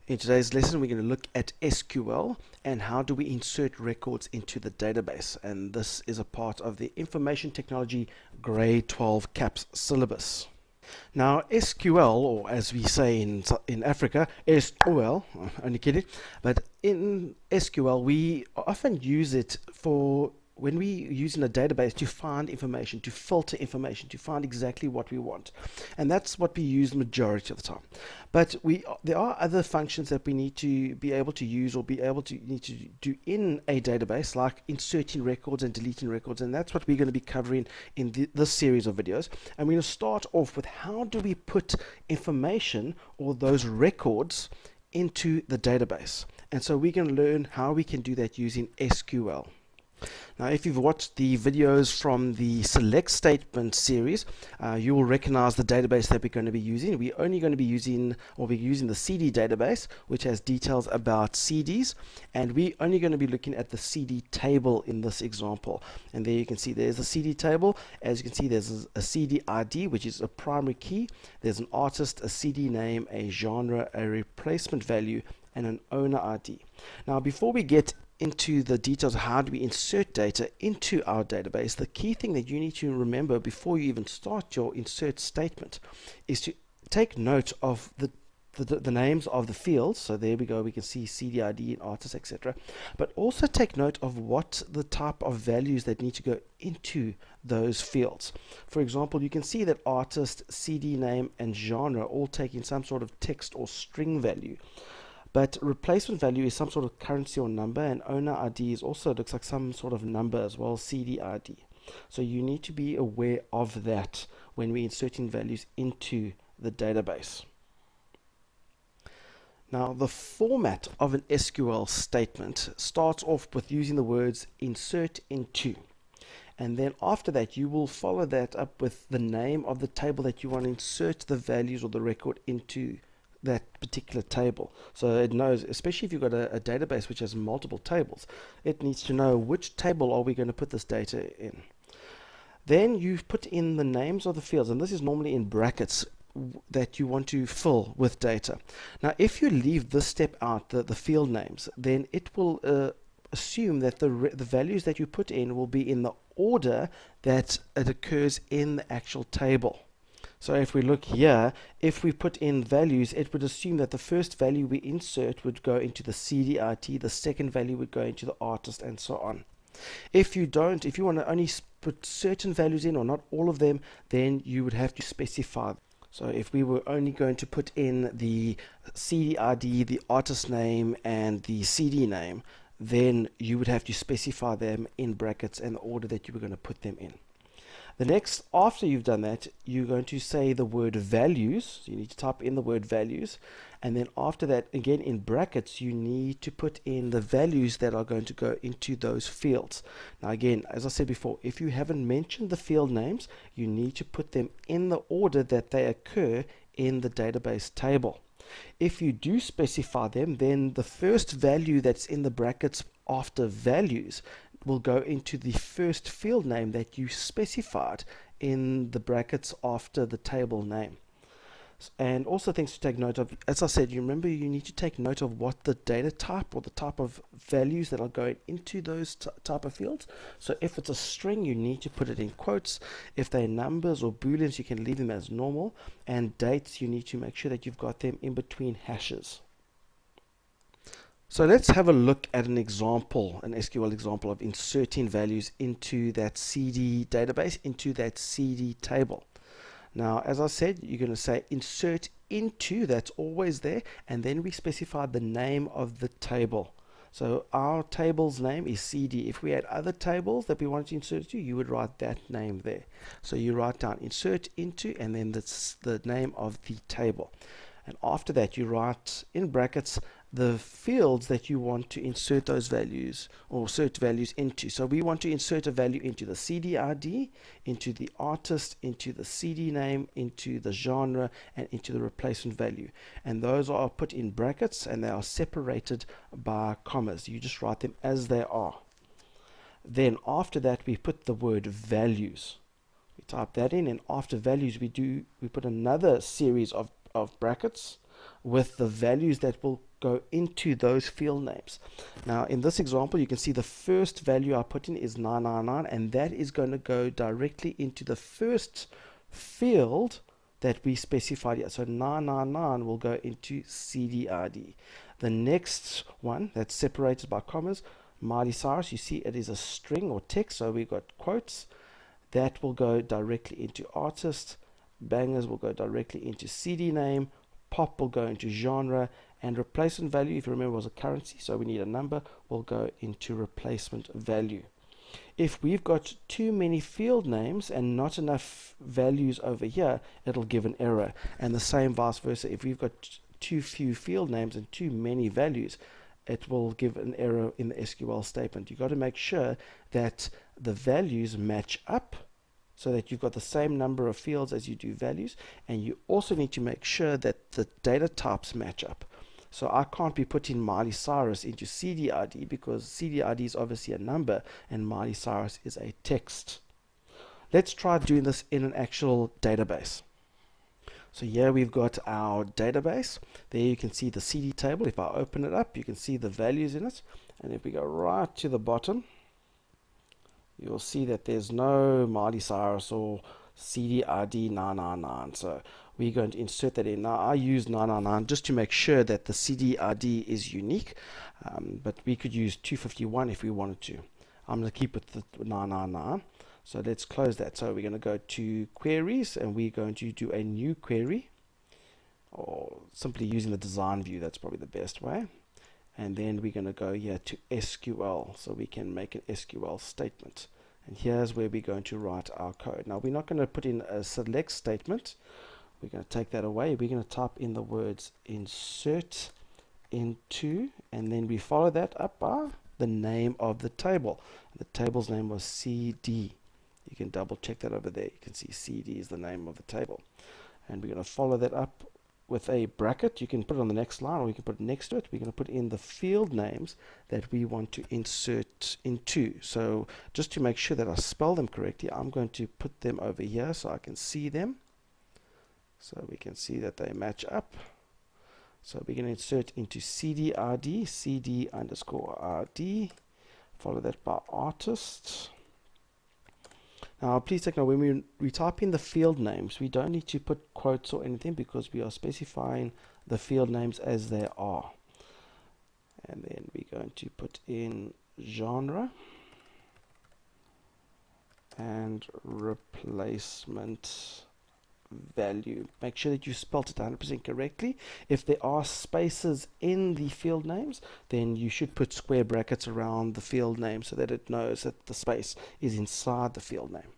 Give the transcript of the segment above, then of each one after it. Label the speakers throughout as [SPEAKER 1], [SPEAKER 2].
[SPEAKER 1] In today's lesson, we're going to look at SQL and how do we insert records into the database. And this is a part of the Information Technology Grade 12 CAPS syllabus. Now, SQL, or as we say in Africa, SQL, only kidding, but in SQL, we often use it for when we use in a database to find information, to filter information, to find exactly what we want. And that's what we use the majority of the time. But there are other functions that we need to be able to use or need to do in a database, like inserting records and deleting records. And that's what we're going to be covering in this series of videos. And we're going to start off with how do we put information or those records into the database. And so we're going to learn how we can do that using SQL. Now, if you've watched the videos from the Select Statement series, you will recognize the database that we're going to be using. We're only going to be using the CD database, which has details about CDs, and we're only going to be looking at the CD table in this example. And there you can see there's a CD table. As you can see, there's a CD ID, which is a primary key. There's an artist, a CD name, a genre, a replacement value, and an owner ID. Now, before we get into the details of how do we insert data into our database, the key thing that you need to remember before you even start your insert statement is to take note of the names of the fields. So there we go, we can see CD ID and artist, etc. But also take note of what the type of values that need to go into those fields. For example, you can see that artist, CD name, and genre all taking some sort of text or string value. But replacement value is some sort of currency or number, and owner ID is also looks like some sort of number as well, CD ID. So you need to be aware of that when we're inserting values into the database. Now, the format of an SQL statement starts off with using the words insert into. And then after that, you will follow that up with the name of the table that you want to insert the values or the record into that particular table. So it knows, especially if you've got a database which has multiple tables, it needs to know which table are we going to put this data in. Then you put in the names of the fields, and this is normally in brackets that you want to fill with data. Now, if you leave this step out, the field names, then it will assume that the values that you put in will be in the order that it occurs in the actual table. So if we look here, if we put in values, it would assume that the first value we insert would go into the CD ID, the second value would go into the artist, and so on. If you want to only put certain values in or not all of them, then you would have to specify. So if we were only going to put in the CD ID, the artist name, and the CD name, then you would have to specify them in brackets and the order that you were going to put them in. The next, after you've done that, you're going to say the word values. So you need to type in the word values. And then after that, again in brackets, you need to put in the values that are going to go into those fields. Now again, as I said before, if you haven't mentioned the field names, you need to put them in the order that they occur in the database table. If you do specify them, then the first value that's in the brackets after values will go into the first field name that you specified in the brackets after the table name. And also things to take note of, as I said, you remember you need to take note of what the data type or the type of values that are going into those type of fields. So if it's a string, you need to put it in quotes. If they're numbers or booleans, you can leave them as normal. And dates, you need to make sure that you've got them in between hashes. So let's have a look at an example, an SQL example of inserting values into that CD database, into that CD table. Now, as I said, you're going to say insert into, that's always there, and then we specify the name of the table. So our table's name is CD. If we had other tables that we wanted to insert to, you would write that name there. So you write down insert into, and then that's the name of the table. And after that, you write in brackets the fields that you want to insert those values or insert values into. So we want to insert a value into the CD ID, into the artist, into the CD name, into the genre, and into the replacement value. And those are put in brackets and they are separated by commas. You just write them as they are. Then after that, we put the word values. We type that in, and after values, we put another series of brackets with the values that will go into those field names. Now in this example, you can see the first value I put in is 999, and that is going to go directly into the first field that we specified here. So 999 will go into CDID. The next one that's separated by commas, Miley Cyrus, you see it is a string or text, so we've got quotes. That will go directly into artist. Bangers will go directly into CD name. Pop will go into genre, and replacement value, if you remember, was a currency, so we need a number, will go into replacement value. If we've got too many field names and not enough values over here, it'll give an error. And the same vice versa. If we've got too few field names and too many values, it will give an error in the SQL statement. You've got to make sure that the values match up, so that you've got the same number of fields as you do values, and you also need to make sure that the data types match up. So I can't be putting Miley Cyrus into CDID because CDID is obviously a number and Miley Cyrus is a text. Let's try doing this in an actual database. So here we've got our database. There you can see the CD table. If I open it up, you can see the values in it. And if we go right to the bottom, you'll see that there's no Miley Cyrus or CDID 999. So we're going to insert that in. Now I use 999 just to make sure that the CDID is unique, but we could use 251 if we wanted to. I'm going to keep it the 999. So let's close that. So we're going to go to queries, and we're going to do a new query, or simply using the design view. That's probably the best way. And then we're going to go here to SQL, so we can make an SQL statement. And here's where we're going to write our code. Now we're not going to put in a select statement. We're going to take that away. We're going to type in the words insert into, and then we follow that up by the name of the table. The table's name was CD. You can double check that over there. You can see CD is the name of the table. And we're going to follow that up with a bracket. You can put it on the next line, or you can put it next to it. We're going to put in the field names that we want to insert into. So just to make sure that I spell them correctly, I'm going to put them over here so I can see them. So we can see that they match up. So we're going to insert into CDRD, CD underscore RD. Follow that by artist. Now please take note, when we type in the field names, we don't need to put quotes or anything because we are specifying the field names as they are. And then we're going to put in genre and replacement value. Make sure that you spelled it 100% correctly. If there are spaces in the field names, then you should put square brackets around the field name so that it knows that the space is inside the field name.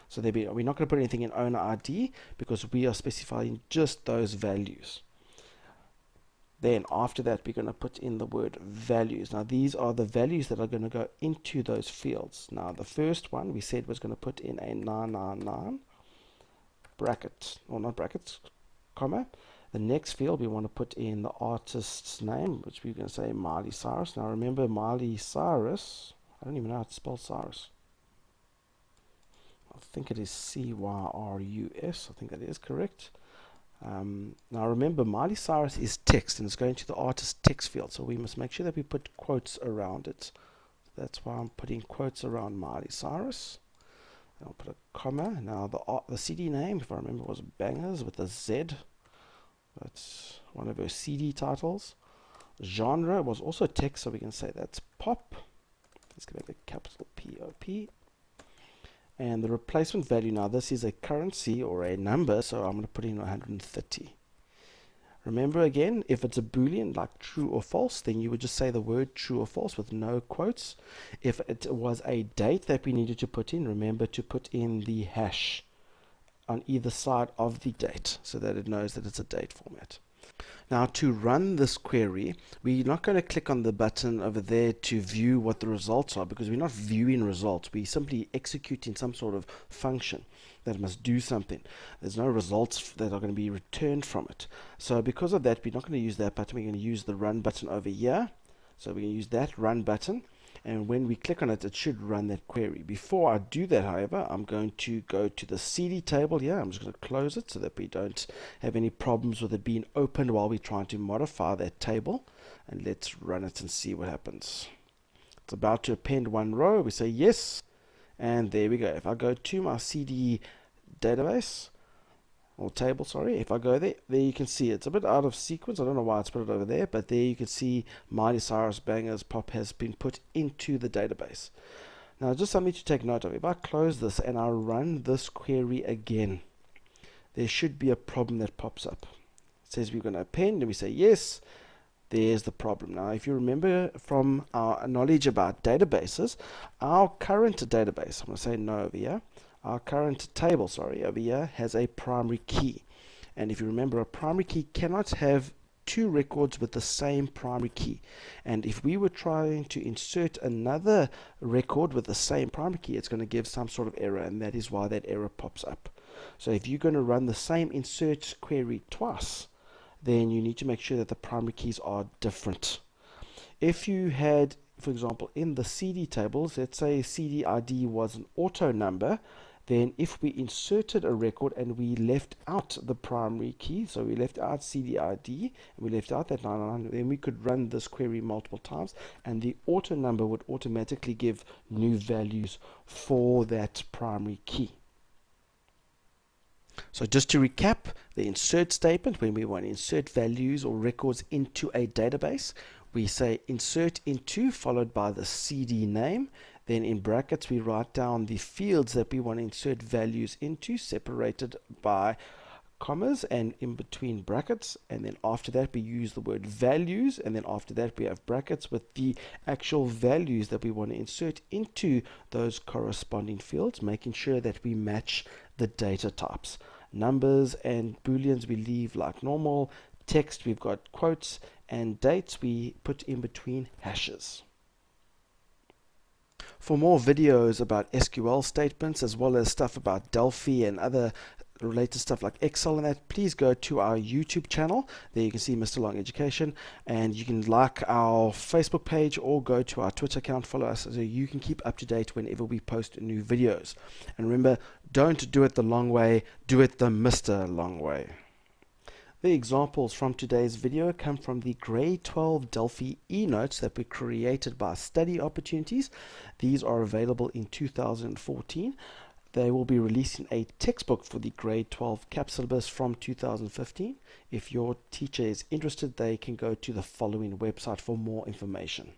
[SPEAKER 1] So there we're not going to put anything in owner ID because we are specifying just those values. Then after that, we're going to put in the word values. Now these are the values that are going to go into those fields. Now the first one we said was going to put in a 999 bracket, or not brackets, comma. The next field we want to put in the artist's name, which we're going to say Miley Cyrus. Now remember, Miley Cyrus, I don't even know how to spell Cyrus. I think it is C-Y-R-U-S. I think that is correct. Now remember, Miley Cyrus is text, and it's going to the artist text field, so we must make sure that we put quotes around it. That's why I'm putting quotes around Miley Cyrus. I'll put a comma. Now the CD name, if I remember, was Bangers with a Z. That's one of her CD titles. Genre was also text, so we can say that's pop. Let's make a capital P-O-P. And the replacement value, now this is a currency or a number, so I'm going to put in 130. Remember again, if it's a Boolean like true or false, then you would just say the word true or false with no quotes. If it was a date that we needed to put in, remember to put in the hash on either side of the date so that it knows that it's a date format. Now to run this query, we're not going to click on the button over there to view what the results are, because we're not viewing results. We're simply executing some sort of function that must do something. There's no results that are going to be returned from it. So because of that, we're not going to use that button. We're going to use the run button over here. So we're going to use that run button. and when we click on it, it should run that query. Before I do that, however, I'm going to go to the CD table here. I'm just going to close it so that we don't have any problems with it being opened while we're trying to modify that table. And let's run it and see what happens. It's about to append one row. We say yes, and there we go. If I go to my CD database, or table, sorry, if I go there you can see it's a bit out of sequence. I don't know why it's put it over there, but there you can see Mighty Cyrus Bangers Pop has been put into the database. Now, just something to take note of. If I close this and I run this query again, there should be a problem that pops up. It says we're going to append, and we say yes. There's the problem. Now, if you remember from our knowledge about databases, our current database, I'm going to say no over here, our current table, sorry, over here has a primary key. And if you remember, a primary key cannot have two records with the same primary key. And if we were trying to insert another record with the same primary key, it's going to give some sort of error, and that is why that error pops up. So if you're going to run the same insert query twice, then you need to make sure that the primary keys are different. If you had, for example, in the CD tables, let's say CD ID was an auto number, then if we inserted a record and we left out the primary key, so we left out CD ID and we left out that 999, then we could run this query multiple times, and the auto number would automatically give new values for that primary key. So just to recap, the insert statement, when we want to insert values or records into a database, we say insert into followed by the CD name. Then in brackets, we write down the fields that we want to insert values into, separated by commas and in between brackets. And then after that, we use the word values. And then after that, we have brackets with the actual values that we want to insert into those corresponding fields, making sure that we match the data types. Numbers and booleans we leave like normal. Text, we've got quotes, and dates we put in between hashes. For more videos about SQL statements, as well as stuff about Delphi and other related stuff like Excel and that, please go to our YouTube channel. There you can see Mr. Long Education, and you can like our Facebook page or go to our Twitter account, follow us, so you can keep up to date whenever we post new videos. And remember, don't do it the long way, do it the Mr. Long way. The examples from today's video come from the grade 12 Delphi e-notes that were created by Study Opportunities. These are available in 2014. They will be releasing a textbook for the grade 12 CAP syllabus from 2015. If your teacher is interested, they can go to the following website for more information.